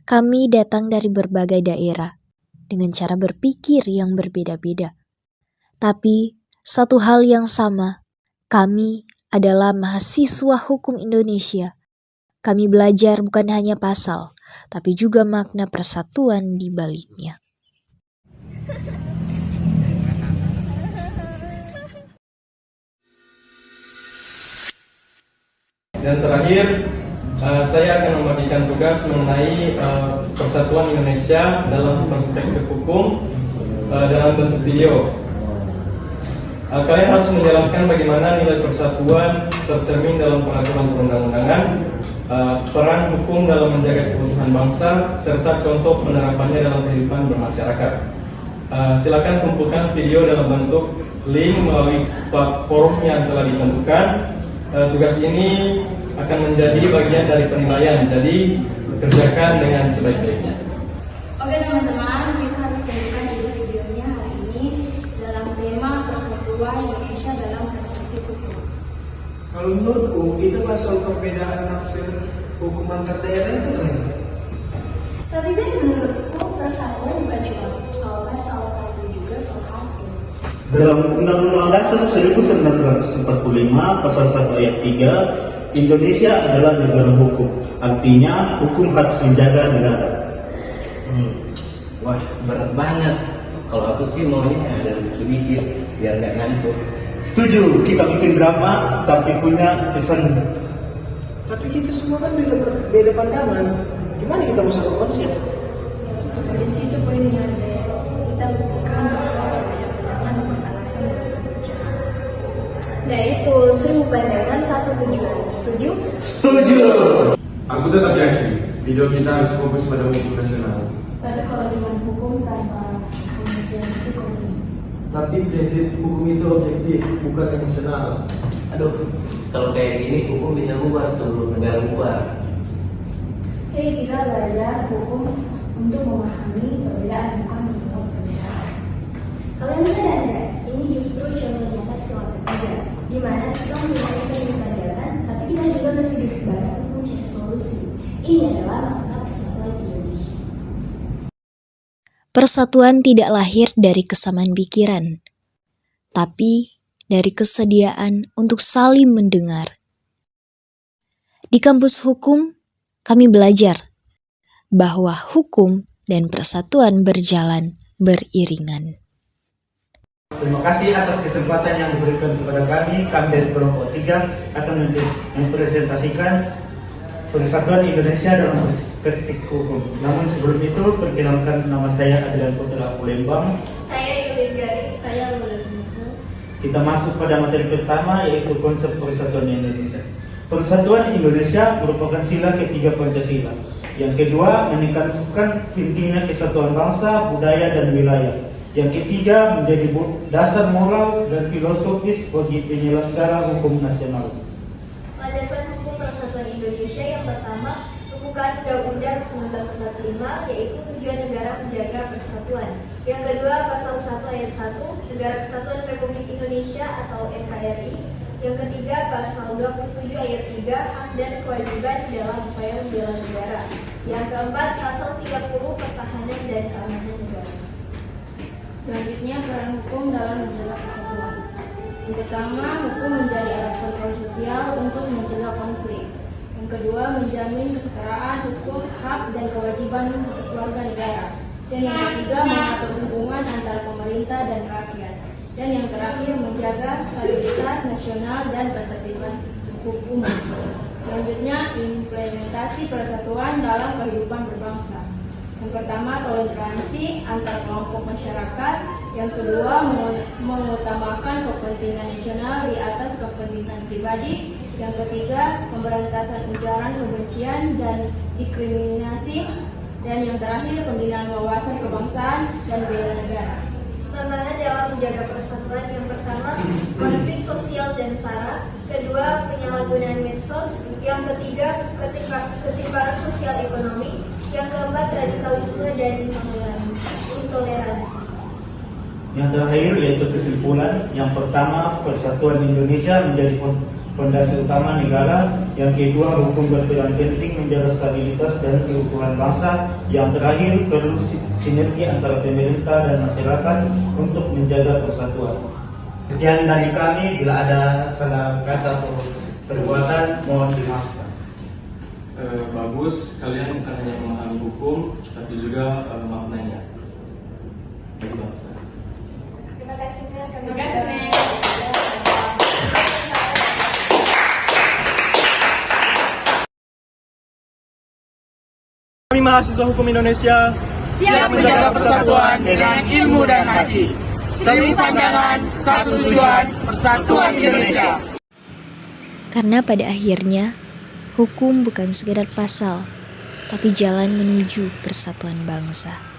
Kami datang dari berbagai daerah dengan cara berpikir yang berbeda-beda. Tapi satu hal yang sama, kami adalah mahasiswa hukum Indonesia. Kami belajar bukan hanya pasal, tapi juga makna persatuan di baliknya. Dan terakhir, saya akan membagikan tugas mengenai persatuan Indonesia dalam perspektif hukum dalam bentuk video. Kalian harus menjelaskan bagaimana nilai persatuan tercermin dalam peraturan perundang-undangan, peran hukum dalam menjaga keutuhan bangsa, serta contoh penerapannya dalam kehidupan bermasyarakat. Silakan kumpulkan video dalam bentuk link melalui platform yang telah ditentukan. Tugas ini akan menjadi bagian dari penilaian, jadi kerjakan dengan sebaik-baiknya. Oke teman-teman, kita harus tunjukkan ide videonya hari ini dalam tema persatuan Indonesia dalam perspektif hukum. Kalau menurutku, itu soal perbedaan tafsir hukum antar daerah itu keren. Tapi menurutku persatuan bukan cuma soal pasal, tapi juga soal hukum. Dalam Undang-Undang Dasar 1945 Pasal 1 Ayat 3, Indonesia adalah negara hukum. Artinya, hukum harus menjaga negara. Wah, berat banget. Kalau aku sih maunya ada lucu dikit, biar nggak ngantuk. Setuju, kita bikin drama tapi punya pesan. Tapi kita semua kan beda pandangan. Gimana kita mau satu konsep? Dari situ poinnya deh. Kita bukan berbeda pandangan bukan alasan untuk berbicara. Nah itu, seribu pandangan satu tujuan. Setuju? Setuju. Aku tetap yakin video kita harus fokus pada hukum nasional. Tapi kalau dengan hukum tanpa manusia itu komedi. Tapi prinsip hukum itu objektif, bukan emosional. Aduh, kalau kayak gini hukum bisa bubar sebelum negara bubar. Hei, kita belajar hukum untuk memahami perbedaan, bukan membuat perbedaan. Kalian sadar nggak? Ini justru contoh nyata skala ketiga, di mana kita memiliki seribu pandangan, tapi kita juga masih duduk bareng untuk mencari solusi. Ini adalah makna persatuan Indonesia. Persatuan tidak lahir dari kesamaan pikiran, tapi dari kesediaan untuk saling mendengar. Di kampus hukum, kami belajar bahwa hukum dan persatuan berjalan beriringan. Terima kasih atas kesempatan yang diberikan kepada kami. Kami dari kelompok 3 akan mempresentasikan persatuan Indonesia dalam perspektif hukum. Namun sebelum itu, perkenalkan, nama saya Adrian Putra Lembang. Saya Yulin Garing. Saya Lulus Musuh. Kita masuk pada materi pertama, yaitu konsep persatuan Indonesia. Persatuan Indonesia merupakan sila ketiga Pancasila. Yang kedua, meningkatkan pentingnya kesatuan bangsa, budaya, dan wilayah. Yang ketiga, menjadi dasar moral dan filosofis bagi penyelenggara hukum nasional. Landasan hukum persatuan Indonesia yang pertama, pembukaan Undang-Undang 1945, yaitu tujuan negara menjaga persatuan. Yang kedua, pasal 1 ayat 1, Negara Kesatuan Republik Indonesia atau NKRI. Yang ketiga, pasal 27 ayat 3, hak dan kewajiban dalam upaya membela negara. Yang keempat, pasal 30, pertahanan dan keamanan negara. Selanjutnya, peran hukum dalam menjaga persatuan. Yang pertama, hukum menjadi alat kontrol sosial untuk mencegah konflik. Yang kedua, menjamin kesetaraan hukum, hak, dan kewajiban untuk warga negara. Dan yang ketiga, mengatur hubungan antara pemerintah dan rakyat. Dan yang terakhir, menjaga stabilitas nasional dan ketertiban hukum umum. Selanjutnya, implementasi persatuan dalam kehidupan berbangsa. Yang pertama, toleransi antar kelompok masyarakat. Yang kedua, mengutamakan kepentingan nasional di atas kepentingan pribadi. Yang ketiga, pemberantasan ujaran kebencian dan diskriminasi. Dan yang terakhir, pembinaan wawasan kebangsaan dan bela negara. Tantangan dalam menjaga persatuan yang pertama, konflik sosial dan sara. Kedua, penyalahgunaan medsos. Yang ketiga, ketimpangan sosial ekonomi. Yang keempat, radikalisme dan intoleransi. Yang terakhir yaitu kesimpulan. Yang pertama, persatuan Indonesia menjadi fondasi utama negara. Yang kedua, hukum berperan penting menjaga stabilitas dan keutuhan bangsa. Yang terakhir, perlu sinergi antara pemerintah dan masyarakat untuk menjaga persatuan. Sekian dari kami. Bila ada salah kata atau perbuatan, mohon dimaafkan. Bagus, kalian bukan hanya memahami hukum, tapi juga maknanya bagi bangsa. Terima kasih Ner. Terima kasih, Ner. Kami mahasiswa hukum Indonesia Siap menjaga persatuan dengan ilmu dan hati. Satu pandangan, satu tujuan, persatuan Indonesia. Karena pada akhirnya, hukum bukan sekedar pasal, tapi jalan menuju persatuan bangsa.